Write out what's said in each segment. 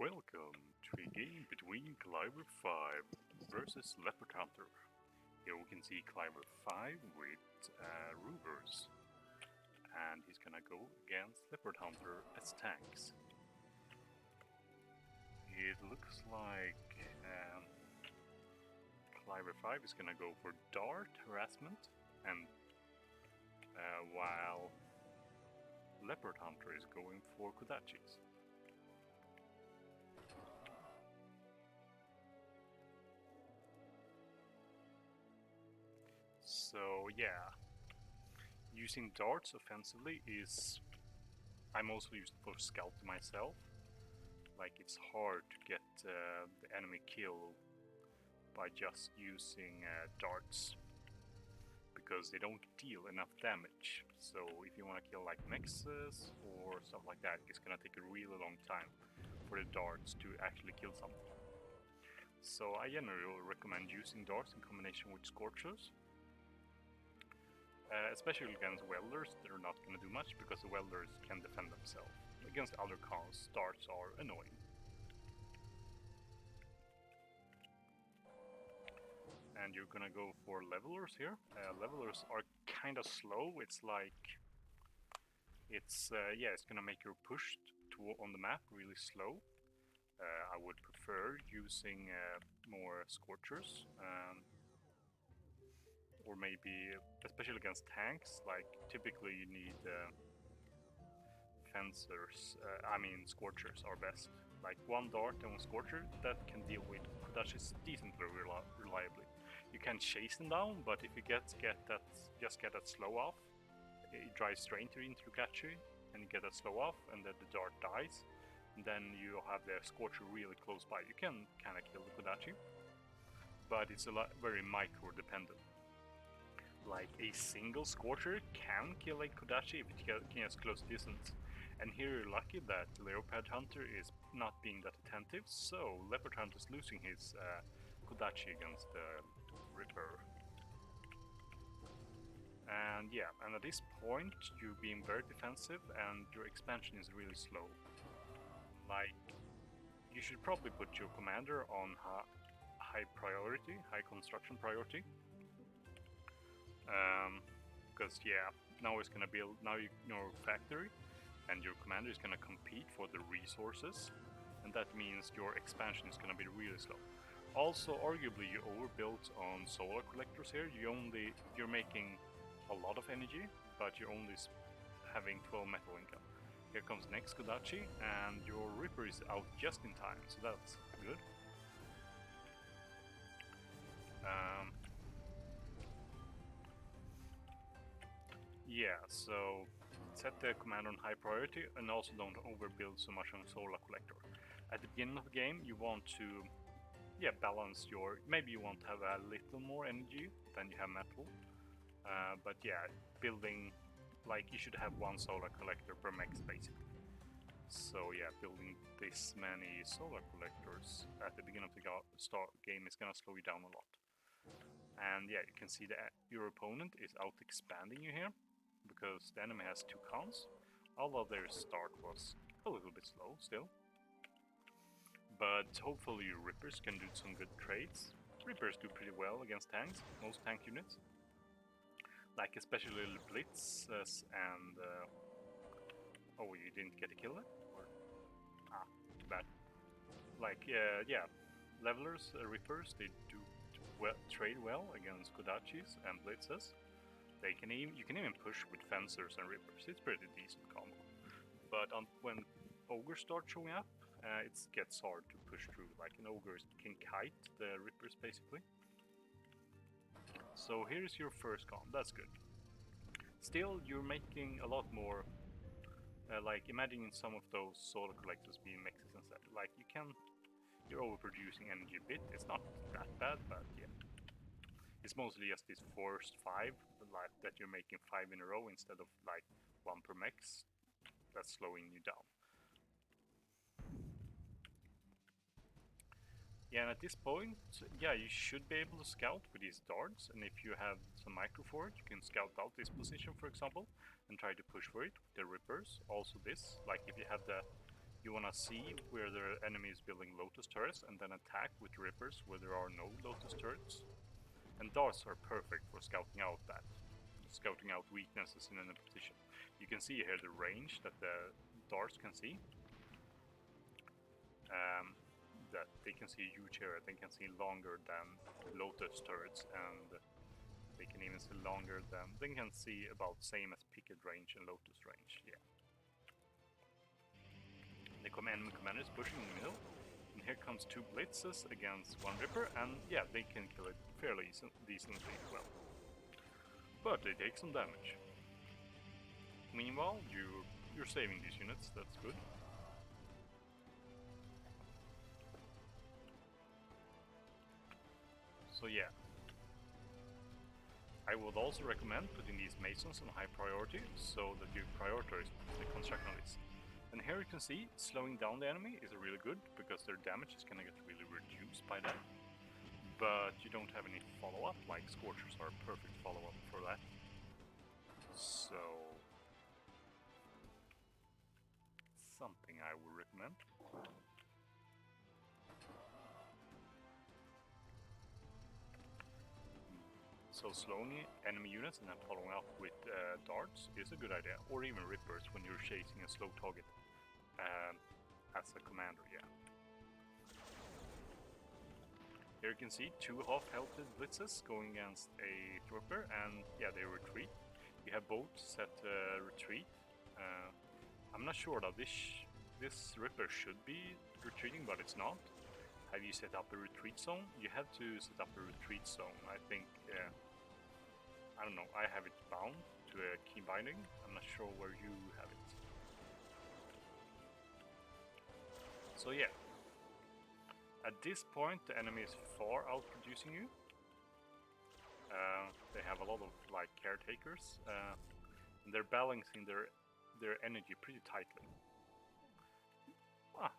Welcome to a game between Cliver5 versus Leopardhunter. Here we can see Cliver5 with Rovers, and he's gonna go against Leopardhunter as tanks. It looks like Cliver5 is gonna go for Dart harassment, and while Leopardhunter is going for Kodachis. So yeah, using darts offensively is... I mostly use it for scouting myself. Like, it's hard to get the enemy kill by just using darts, because they don't deal enough damage. So if you want to kill like mexes or stuff like that, it's gonna take a really long time for the darts to actually kill something. So I generally recommend using darts in combination with scorchers. Especially against welders, they're not going to do much because the welders can defend themselves. Against other cons, darts are annoying. And you're gonna go for levelers here. Levelers are kind of slow. It's like... it's gonna make your push on the map really slow. I would prefer using more scorchers. Or maybe, especially against tanks, like typically you need fencers, scorchers are best. Like one dart and one scorcher that can deal with Kodachis decently reliably. You can chase them down, but if you get that slow off, it drives straight into Kodachi, and you get that slow off, and then the dart dies, and then you have the scorcher really close by. You can kind of kill the Kodachi, but it's very micro dependent. Like a single scorcher can kill a Kodachi if it gets close distance. And here you're lucky that Leopardhunter is not being that attentive, so Leopardhunter is losing his Kodachi against the Ripper. And yeah, and at this point you're being very defensive and your expansion is really slow. Like, you should probably put your commander on high priority, high construction priority. Because yeah, now it's gonna build your factory, and your commander is gonna compete for the resources, and that means your expansion is gonna be really slow. Also, arguably, you overbuilt on solar collectors here. You're making a lot of energy, but you're only having 12 metal income. Here comes next Kodachi, and your Ripper is out just in time, so that's good. Yeah, so set the command on high priority and also don't overbuild so much on solar collector. At the beginning of the game you want to balance your... maybe you want to have a little more energy than you have metal. But yeah, building... like, you should have one solar collector per mex basically. So yeah, building this many solar collectors at the beginning of the game is gonna slow you down a lot. And yeah, you can see that your opponent is out expanding you here, because the enemy has 2 cons, although their start was a little bit slow still. But hopefully your Rippers can do some good trades. Rippers do pretty well against tanks, most tank units. Like especially Blitzes and... oh, you didn't get a kill there? Or... ah, too bad. Like, yeah, levelers, Rippers, they do trade well against Kodachis and Blitzes. You can even push with fencers and rippers. It's pretty decent combo. But when ogres start showing up, it gets hard to push through. Like, an ogre can kite the rippers basically. So here's your first con. That's good. Still, you're making a lot more. Like, imagining some of those solar collectors being mexes instead. Like, you're overproducing energy a bit. It's not that bad, but yeah. It's mostly just this forced 5, like that you're making 5 in a row instead of like 1 per mex. That's slowing you down. Yeah, and at this point, yeah, you should be able to scout with these darts, and if you have some micro for it, you can scout out this position, for example, and try to push for it with the rippers. Also this, like if you have the You want to see where the enemy is building Lotus turrets and then attack with Rippers where there are no Lotus turrets. And darts are perfect for scouting out weaknesses in an position. You can see here the range that the darts can see. That they can see a huge area. They can see longer than Lotus turrets, and they can even see longer than. They can see about same as Picket range and Lotus range. Yeah. The enemy commander is pushing in the middle, and here comes two blitzes against one Ripper, and yeah, they can kill it fairly decently well. But they take some damage. Meanwhile, you're saving these units. That's good. So yeah, I would also recommend putting these masons on high priority so that you prioritize the construction list. And here you can see slowing down the enemy is really good because their damage is gonna get really reduced by that. But you don't have any follow-up, like Scorchers are a perfect follow-up for that. So something I would recommend. So slowing enemy units and then following up with darts is a good idea, or even Rippers when you're chasing a slow target as a commander, yeah. Here you can see two half-health blitzes going against a Ripper, and yeah, they retreat. You have both set retreat. I'm not sure that this Ripper should be retreating, but it's not. Have you set up a retreat zone? You have to set up a retreat zone. I think, I don't know, I have it bound to a key binding. I'm not sure where you have it. So yeah, at this point the enemy is far outproducing you. They have a lot of like caretakers, and they're balancing their energy pretty tightly.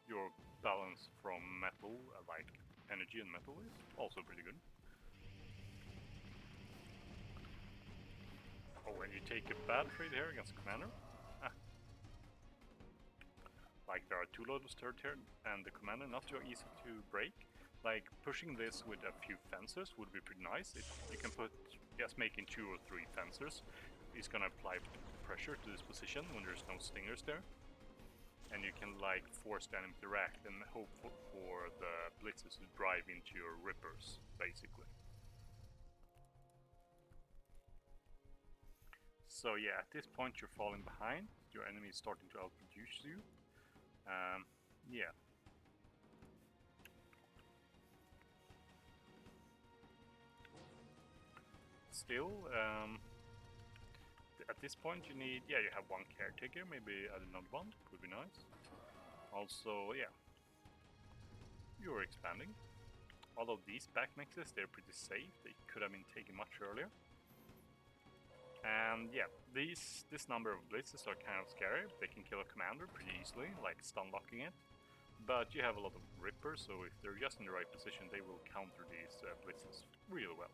Your balance from metal, like energy and metal, is also pretty good. Oh, and you take a bad trade here against Commander. Like there are two Lotus turrets here, and the Commander not too easy to break. Like pushing this with a few fencers would be pretty nice. You can put, just making 2 or 3 fencers is gonna apply pressure to this position when there's no stingers there. And you can like force the enemy to react and hope for the blitzes to drive into your Rippers, basically. So yeah, at this point you're falling behind. Your enemy is starting to outproduce you. Yeah. Still, at this point you need, you have one caretaker, maybe add another one, would be nice. Also, yeah, you're expanding. All of these back mixes, they're pretty safe, they could have been taken much earlier. And yeah, this number of blitzes are kind of scary. They can kill a commander pretty easily, like stun locking it. But you have a lot of Rippers, so if they're just in the right position, they will counter these blitzes really well.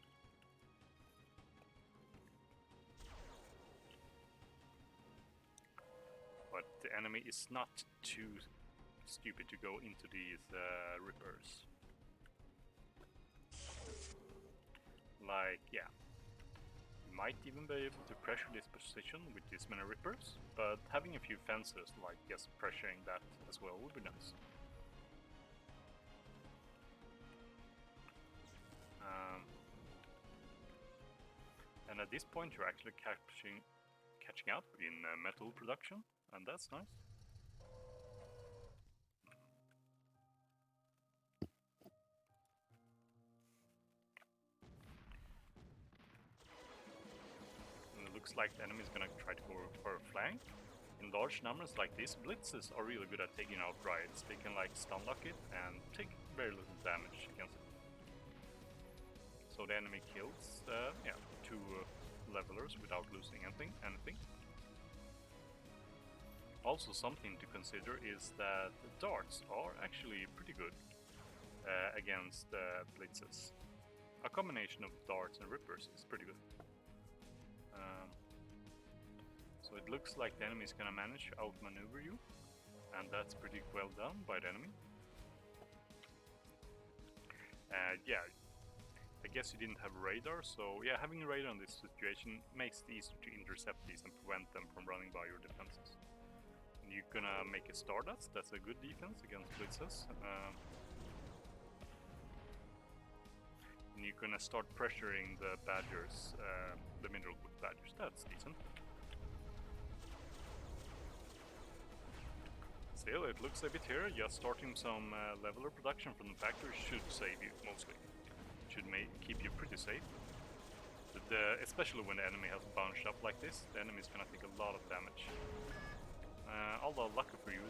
But the enemy is not too stupid to go into these Rippers. Like, yeah. You might even be able to pressure this position with this many Rippers, but having a few fences, like just pressuring that as well, would be nice. And at this point you're actually catching up in metal production, and that's nice. And it looks like the enemy is gonna try to go for a flank. In large numbers like this, blitzes are really good at taking out riots. They can like stun lock it and take very little damage against it. So the enemy kills, 2 levelers without losing anything. Also, something to consider is that the darts are actually pretty good against blitzes. A combination of darts and Rippers is pretty good. So it looks like the enemy is gonna manage to outmaneuver you. and that's pretty well done by the enemy. Yeah, I guess you didn't have radar, so yeah, having radar in this situation makes it easier to intercept these and prevent them from running by your defenses. And you're gonna make a Stardust, that's a good defense against blitzes. And you're gonna start pressuring the badgers, the mineral with badgers, that's decent. Still, it looks a bit here, just starting some leveler production from the factory should save you, mostly. Should keep you pretty safe. But, especially when the enemy has bunched up like this, the enemy is gonna take a lot of damage. Although, lucky for you,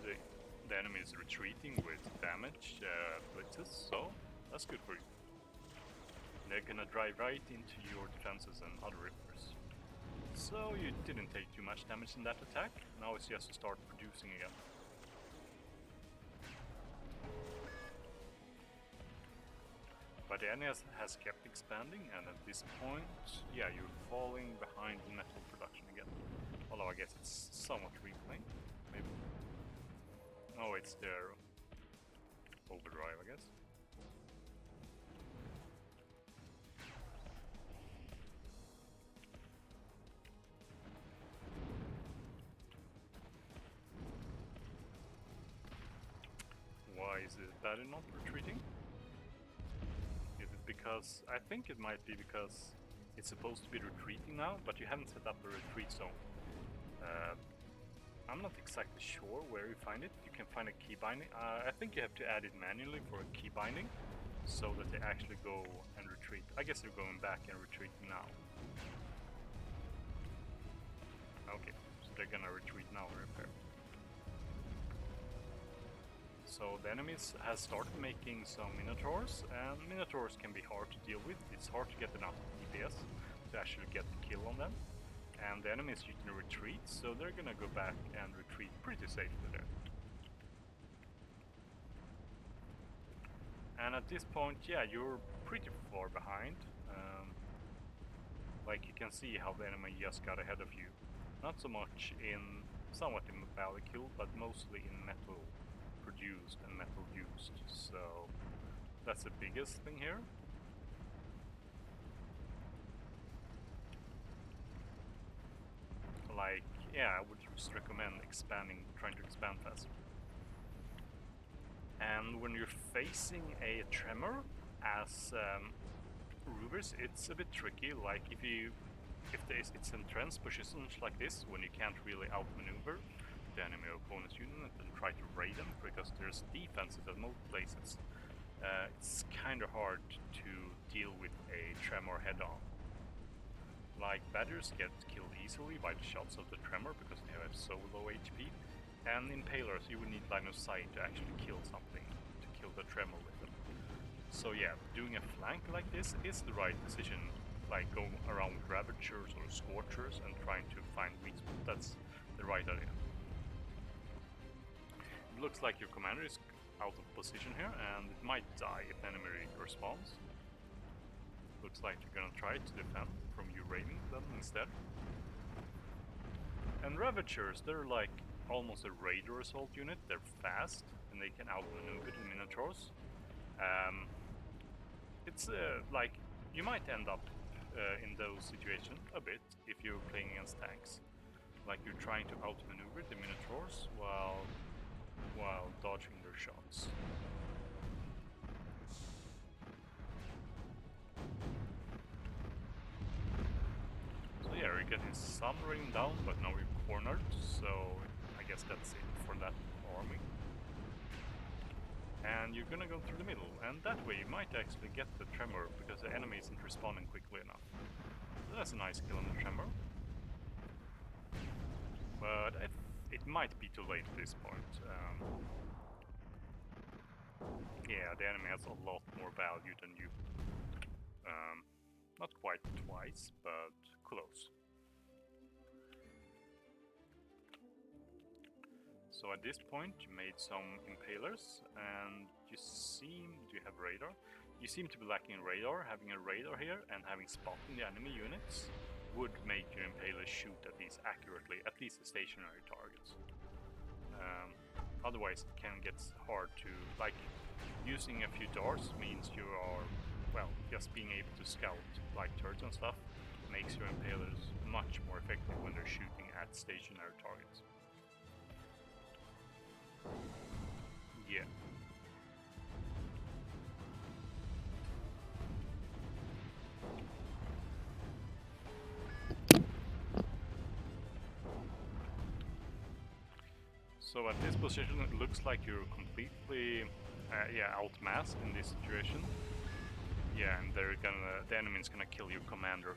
the enemy is retreating with damage blitzes, so that's good for you. They're gonna drive right into your defenses and other rippers. So you didn't take too much damage in that attack, now it's just to start producing again. But the enemy has kept expanding, and at this point, yeah, you're falling behind in metal production again. Although I guess it's somewhat reclaimed, maybe. Oh, it's their overdrive, I guess. Why is it battery not retreating? Is it because... I think it might be because it's supposed to be retreating now, but you haven't set up a retreat zone. I'm not exactly sure where you find it. You can find a key binding. I think you have to add it manually for a key binding, so that they actually go and retreat. I guess they're going back and retreating now. Okay, so they're gonna retreat now and repair. So the enemies has started making some Minotaurs, and Minotaurs can be hard to deal with. It's hard to get enough DPS to actually get the kill on them. And the enemies you can retreat, so they're gonna go back and retreat pretty safely there. And at this point, yeah, you're pretty far behind. Like you can see how the enemy just got ahead of you. Not so much in, somewhat in valley kill, but mostly in metal produced and metal used, so that's the biggest thing here. Like, yeah, I would just recommend trying to expand faster. And when you're facing a tremor as Rubers, it's a bit tricky. Like if it's in trance positions like this, when you can't really outmaneuver the enemy opponent's unit and try to raid them, because there's defenses at most places. It's kind of hard to deal with a tremor head-on. Like, badgers get killed easily by the shots of the tremor because they have so low HP, and impalers you would need line of sight to actually kill something, to kill the tremor with them. So yeah, doing a flank like this is the right decision, like going around with ravagers or scorchers and trying to find weak spots. That's the right idea. It looks like your commander is out of position here, and it might die if enemy responds. Looks like you're gonna try to defend from you raiding them instead. And Ravagers, they're like almost a raider assault unit. They're fast and they can outmaneuver the Minotaurs. It's like you might end up in those situations a bit if you're playing against tanks. Like you're trying to outmaneuver the Minotaurs while dodging their shots. So yeah, we're getting some rain down, but now we're cornered, so I guess that's it for that army. And you're gonna go through the middle, and that way you might actually get the tremor, because the enemy isn't responding quickly enough. So that's a nice kill on the tremor. But it might be too late at this point. Yeah, the enemy has a lot more value than you. Not quite twice, but close. So at this point you made some impalers, and do you have radar? You seem to be lacking radar. Having a radar here and having spotting the enemy units would make your impalers shoot at these accurately, at least the stationary targets. Otherwise it can get hard to, like, using a few darts means you are, well, just being able to scout like turrets and stuff makes your impalers much more effective when they're shooting at stationary targets. Yeah. So at this position it looks like you're completely outmassed in this situation. Yeah, and the enemy's gonna kill your commander.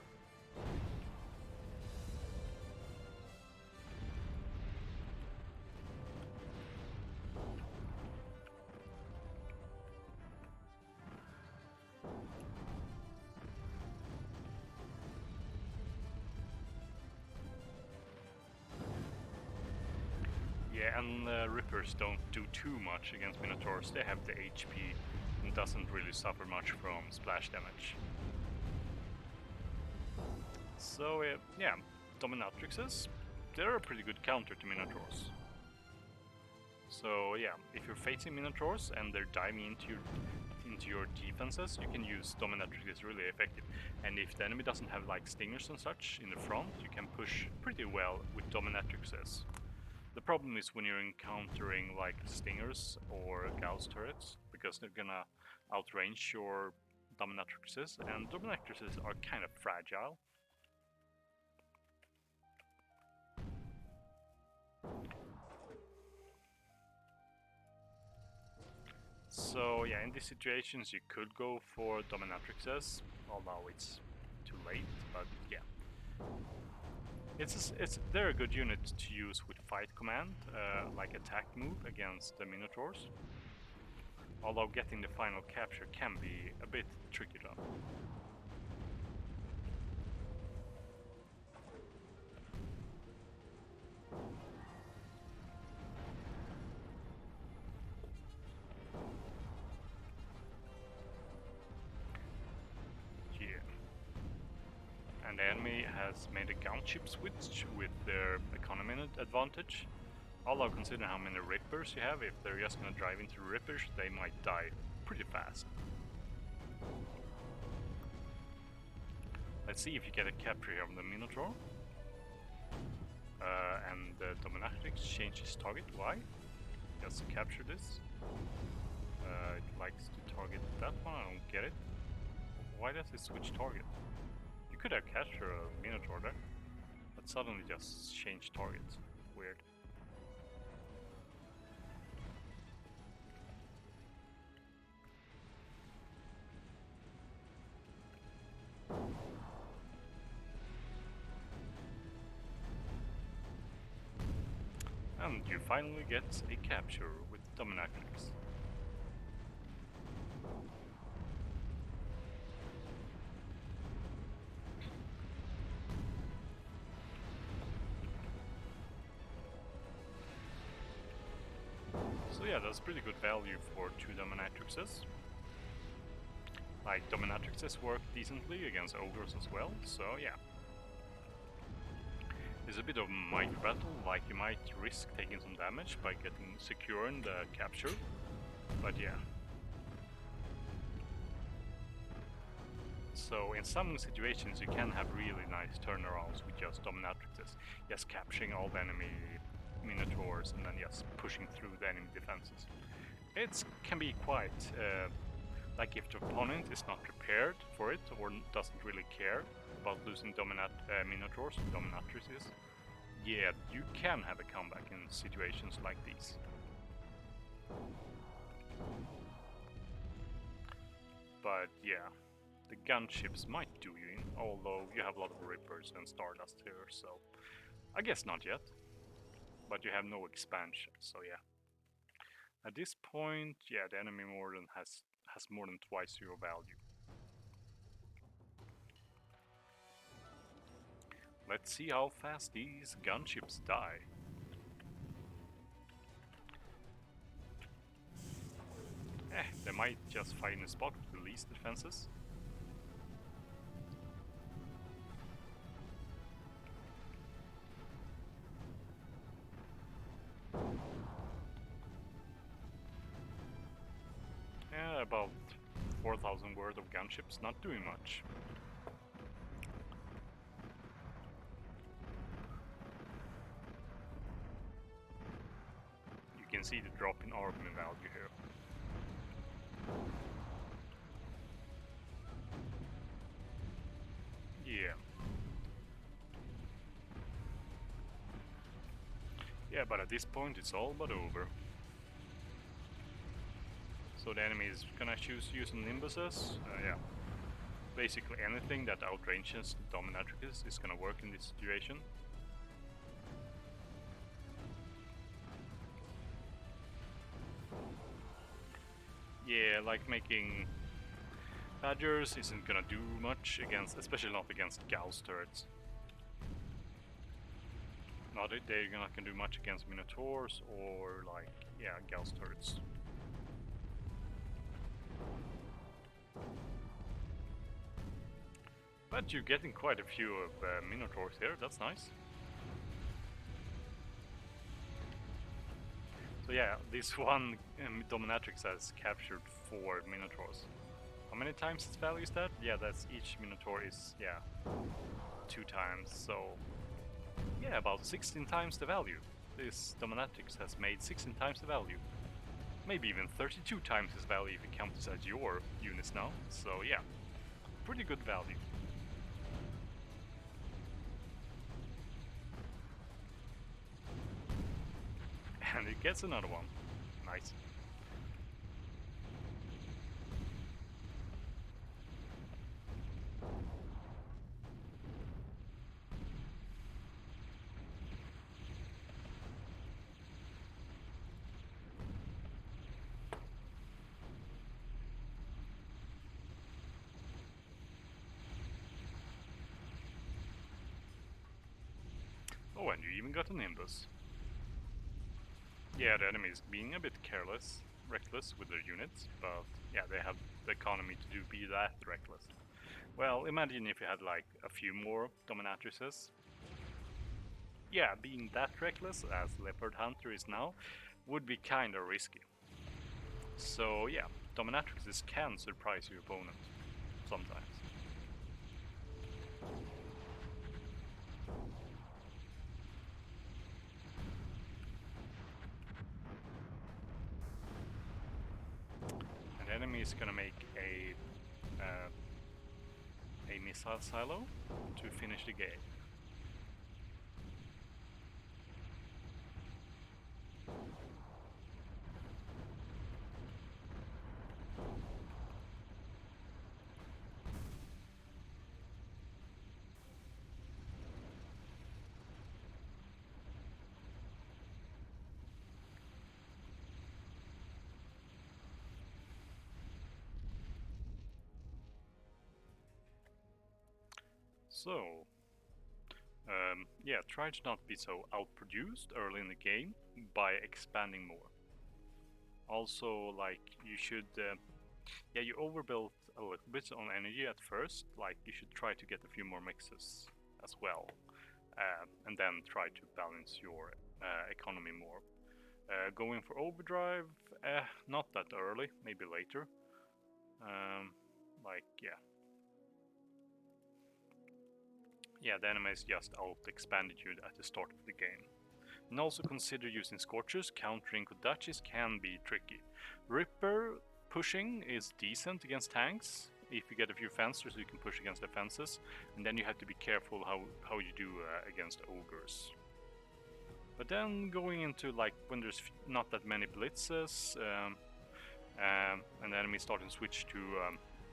Yeah, and Rippers don't do too much against Minotaurs. They have the HP and doesn't really suffer much from splash damage. So yeah, Dominatrixes, they're a pretty good counter to Minotaurs. So yeah, if you're facing Minotaurs and they're diving into your defenses, you can use Dominatrixes really effective. And if the enemy doesn't have like stingers and such in the front, you can push pretty well with Dominatrixes. The problem is when you're encountering like stingers or Gauss turrets, because they're gonna outrange your Dominatrixes, and Dominatrixes are kind of fragile. So yeah, in these situations you could go for Dominatrixes, although it's too late, but yeah. They're a good unit to use with fight command, like attack move against the Minotaurs. Although getting the final capture can be a bit tricky though. And the enemy has made a gunship switch with their economy advantage. Although considering how many Rippers you have, if they're just gonna drive into Rippers, they might die pretty fast. Let's see if you get a capture here on the Minotaur. And the Dominatrix changes target. Why? Just capture this. It likes to target that one, I don't get it. Why does it switch target? You could have captured a Minotaur there, but suddenly just change target. Weird. And you finally get a capture with Dominatrix. So yeah, that's pretty good value for 2 Dominatrixes. Like, Dominatrixes work decently against Ogres as well, so yeah. It's a bit of a micro battle, like you might risk taking some damage by securing the capture, but yeah. So in some situations you can have really nice turnarounds with just Dominatrixes, just capturing all the enemy Minotaurs and then just pushing through the enemy defenses. It can be quite, like if the opponent is not prepared for it or doesn't really care about losing Minotaurs or Dominatrixes, yeah, you can have a comeback in situations like these. But yeah, the gunships might do you in, although you have a lot of Rippers and Stardust here, so I guess not yet. But you have no expansion, so yeah. At this point, yeah, the enemy has more than twice your value. Let's see how fast these gunships die. They might just find a spot with the least defenses. about 4,000 worth of gunships, not doing much. You can see the drop in army value here. Yeah. Yeah, but at this point it's all but over. So the enemy is gonna choose using nimbuses. Yeah. Basically anything that outranges the dominatrix is gonna work in this situation. Yeah, like making Badgers isn't gonna do much against, especially not against Gauss turrets. They're not gonna do much against Minotaurs or like, yeah, Gauss turrets. But you're getting quite a few of Minotaurs here, that's nice. So yeah, this one dominatrix has captured 4 Minotaurs. How many times its value is that? Yeah, that's each Minotaur is, yeah, 2 times, so yeah, about 16 times the value. This dominatrix has made 16 times the value. Maybe even 32 times his value if you count this as your units now. So yeah, pretty good value. And it gets another one. Nice. Oh, and you even got a Nimbus. Yeah, the enemy is being a bit careless, reckless with their units, but yeah, they have the economy to be that reckless. Well, imagine if you had like a few more dominatrices. Yeah, being that reckless as Leopardhunter is now would be kinda risky. So yeah, dominatrixes can surprise your opponent sometimes. An enemy is gonna make a missile silo to finish the game. So, yeah, try to not be so outproduced early in the game by expanding more. Also, like, you should, yeah, you overbuilt a little bit on energy at first, like, you should try to get a few more mixes as well, and then try to balance your economy more. Going for overdrive, not that early, maybe later. Like, yeah. Yeah, the enemy is just out-expanded you at the start of the game. And also consider using Scorchers, countering Kodachis can be tricky. Ripper pushing is decent against tanks, if you get a few fencers you can push against the fences, and then you have to be careful how you do against ogres. But then going into like when there's not that many blitzes, and the enemy starting to switch to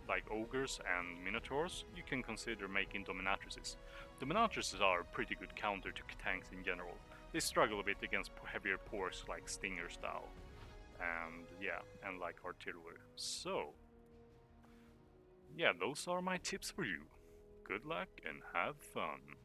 like ogres and minotaurs, you can consider making dominatrices. Dominatrices are a pretty good counter to tanks in general. They struggle a bit against heavier porks like Stinger style, and yeah, and like artillery. So yeah, those are my tips for you. Good luck and have fun.